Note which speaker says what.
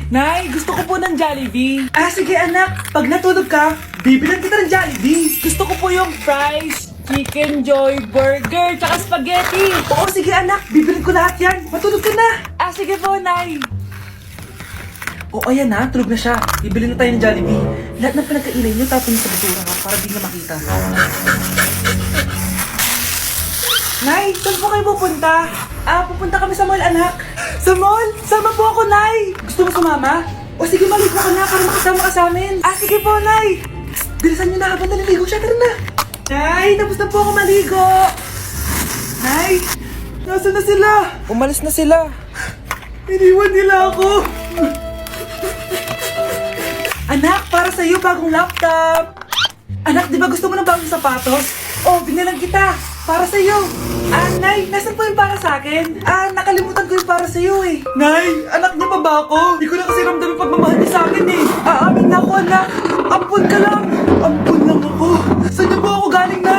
Speaker 1: Nay, gusto ko po ng Jollibee.
Speaker 2: Ah, sige anak. Pag natulog ka, bibilan kita ng Jollibee.
Speaker 1: Gusto ko po yung fries, chicken joy, burger, tsaka spaghetti.
Speaker 2: Oo, sige anak. Bibilin ko lahat yan. Matulog ka na.
Speaker 1: Ah, sige po, Nay.
Speaker 2: Oo, ayan na. Tulog na siya. Bibili na tayo ng Jollibee. Lahat ng pinagkainan niyo, tapon niyo sa basura ha, para di na makita. Nay, saan po kayo pupunta? Ah, pupunta kami sa mall, anak. Sa mall? Sama po ako, Nay. Gusto mo sumama? O sige, maligo ka na para makasama ka sa amin. Ah, sige po, Nay. Bilisan niyo na habang naliligo siya. Tara na. Nay, tapos na po ako maligo. Nay, nasaan na sila?
Speaker 1: Umalis na sila.
Speaker 2: Iniwan nila ako. Anak, para sa'yo bagong laptop. Anak, di ba gusto mo ng bagong sapatos? Oh, binalang kita. Para sa'yo. Ah, Nay, nasan po yung para sa akin? Ah, nakalimutan ko yung para sa'yo eh. Nay, anak niya pa ba ako? Di ko na kasi ramdam yung pagmamahal niya sa akin eh. Aamin na ako, anak. Ampun ka lang. Ampun lang ako. Saan niyo po ako galing, Nay?